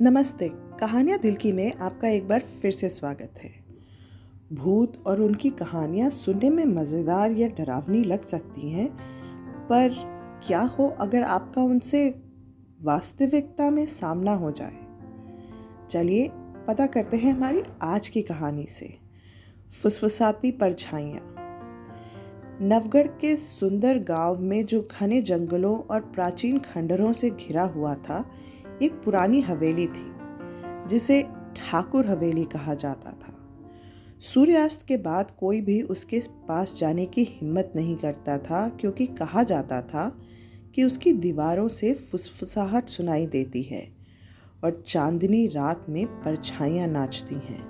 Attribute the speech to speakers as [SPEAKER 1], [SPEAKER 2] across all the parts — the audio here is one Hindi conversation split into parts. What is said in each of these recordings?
[SPEAKER 1] नमस्ते। कहानियाँ दिल की में आपका एक बार फिर से स्वागत है। भूत और उनकी कहानियाँ सुनने में मज़ेदार या डरावनी लग सकती हैं, पर क्या हो अगर आपका उनसे वास्तविकता में सामना हो जाए। चलिए पता करते हैं हमारी आज की कहानी से। फुसफुसाती परछाइयाँ। नवगढ़ के सुंदर गांव में, जो घने जंगलों और प्राचीन खंडरों से घिरा हुआ था, एक पुरानी हवेली थी जिसे ठाकुर हवेली कहा जाता था। सूर्यास्त के बाद कोई भी उसके पास जाने की हिम्मत नहीं करता था, क्योंकि कहा जाता था कि उसकी दीवारों से फुसफुसाहट सुनाई देती है और चांदनी रात में परछाइयाँ नाचती हैं।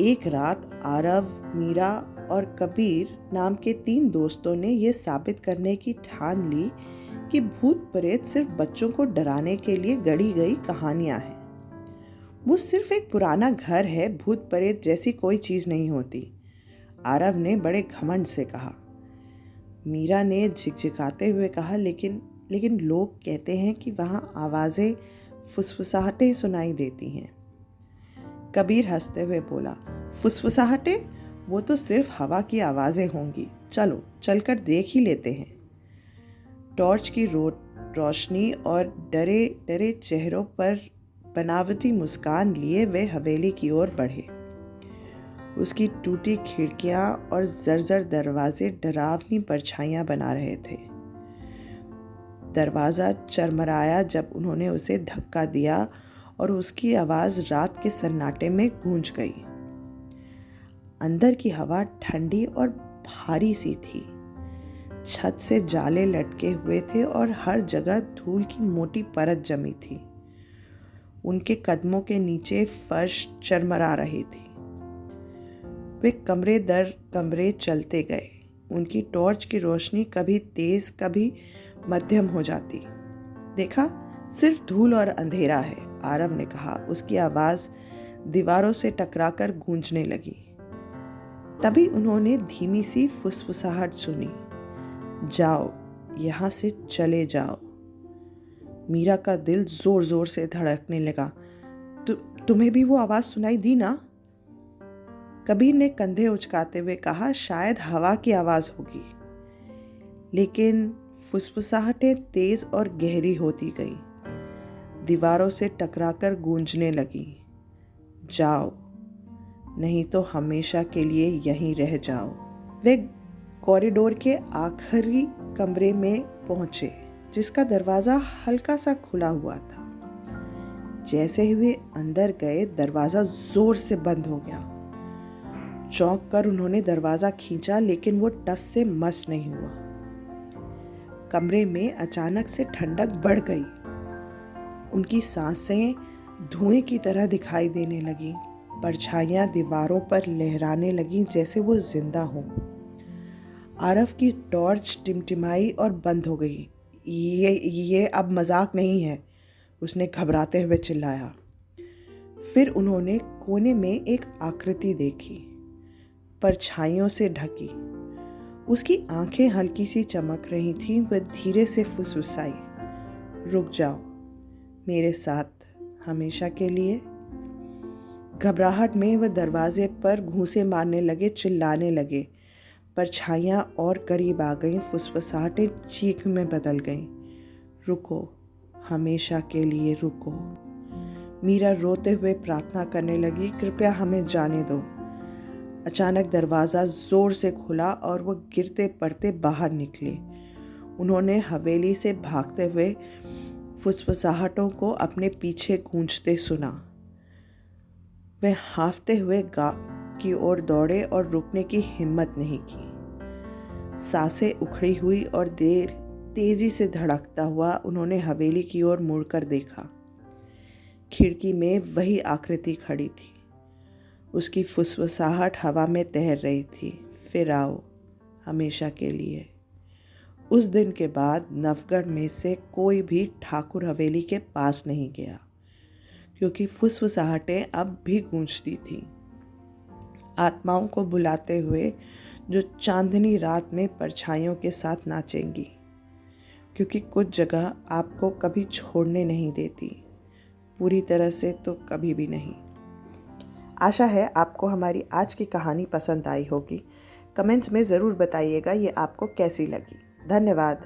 [SPEAKER 1] एक रात आरव, मीरा और कबीर नाम के 3 दोस्तों ने यह साबित करने की ठान ली कि भूत प्रेत सिर्फ बच्चों को डराने के लिए गढ़ी गई कहानियां हैं। वो सिर्फ एक पुराना घर है, भूत प्रेत जैसी कोई चीज नहीं होती, आरव ने बड़े घमंड से कहा। मीरा ने झिकझिकाते हुए कहा, लेकिन लोग कहते हैं कि वहां आवाजें, फुसफुसाहटें सुनाई देती हैं। कबीर हंसते हुए बोला, फुसफुसाहटें? वो तो सिर्फ हवा की आवाजें होंगी। चलो चलकर देख ही लेते हैं। टॉर्च की रोशनी और डरे डरे चेहरों पर बनावटी मुस्कान लिए वे हवेली की ओर बढ़े। उसकी टूटी खिड़कियां और जर्जर दरवाजे डरावनी परछाइयां बना रहे थे। दरवाजा चरमराया जब उन्होंने उसे धक्का दिया और उसकी आवाज रात के सन्नाटे में गूंज गई। अंदर की हवा ठंडी और भारी सी थी। छत से जाले लटके हुए थे और हर जगह धूल की मोटी परत जमी थी। उनके कदमों के नीचे फर्श चरमरा रही थी। वे कमरे दर कमरे चलते गए। उनकी टॉर्च की रोशनी कभी तेज कभी मध्यम हो जाती। देखा, सिर्फ धूल और अंधेरा है, आरव ने कहा। उसकी आवाज दीवारों से टकराकर गूंजने लगी। तभी उन्होंने धीमी सी फुसफुसाहट सुनी, जाओ, यहाँ से चले जाओ। मीरा का दिल जोर जोर से धड़कने लगा। तुम्हें भी वो आवाज सुनाई दी ना? कबीर ने कंधे उचकाते हुए कहा, शायद हवा की आवाज होगी। लेकिन फुसफुसाहटें तेज और गहरी होती गई, दीवारों से टकराकर गूंजने लगी। जाओ, नहीं तो हमेशा के लिए यहीं रह जाओ। वे कॉरिडोर के आखिरी कमरे में पहुंचे, जिसका दरवाजा हल्का सा खुला हुआ था। जैसे ही वे अंदर गए, दरवाजा जोर से बंद हो गया। चौंक कर उन्होंने दरवाजा खींचा, लेकिन वो टस से मस नहीं हुआ। कमरे में अचानक से ठंडक बढ़ गई। उनकी सांसें धुएं की तरह दिखाई देने लगी। परछाइयां दीवारों पर लहराने लगी, जैसे वो जिंदा हों। आरव की टॉर्च टिमटिमाई और बंद हो गई। ये अब मजाक नहीं है, उसने घबराते हुए चिल्लाया। फिर उन्होंने कोने में एक आकृति देखी, परछाइयों से ढकी। उसकी आंखें हल्की सी चमक रही थीं। वह धीरे से फुसफुसाई, रुक जाओ, मेरे साथ हमेशा के लिए। घबराहट में वह दरवाजे पर घूंसे मारने लगे, चिल्लाने लगे। परछाइयाँ और करीब आ गईं, फुसफुसाहटें चीख में बदल गईं। रुको, हमेशा के लिए रुको। मीरा रोते हुए प्रार्थना करने लगी, कृपया हमें जाने दो। अचानक दरवाज़ा जोर से खुला और वो गिरते पड़ते बाहर निकले। उन्होंने हवेली से भागते हुए फुसफुसाहटों को अपने पीछे गूंजते सुना। वे हाँफते हुए की ओर दौड़े और रुकने की हिम्मत नहीं की। सांसें उखड़ी हुई और तेजी से धड़कता हुआ उन्होंने हवेली की ओर मुड़कर देखा। खिड़की में वही आकृति खड़ी थी। उसकी फुसफुसाहट हवा में तैर रही थी, फिर आओ, हमेशा के लिए। उस दिन के बाद नवगढ़ में से कोई भी ठाकुर हवेली के पास नहीं गया, क्योंकि फुसफुसाहटें अब भी गूंजती थीं, आत्माओं को बुलाते हुए, जो चांदनी रात में परछाइयों के साथ नाचेंगी। क्योंकि कुछ जगह आपको कभी छोड़ने नहीं देती, पूरी तरह से तो कभी भी नहीं। आशा है आपको हमारी आज की कहानी पसंद आई होगी। कमेंट्स में ज़रूर बताइएगा ये आपको कैसी लगी। धन्यवाद।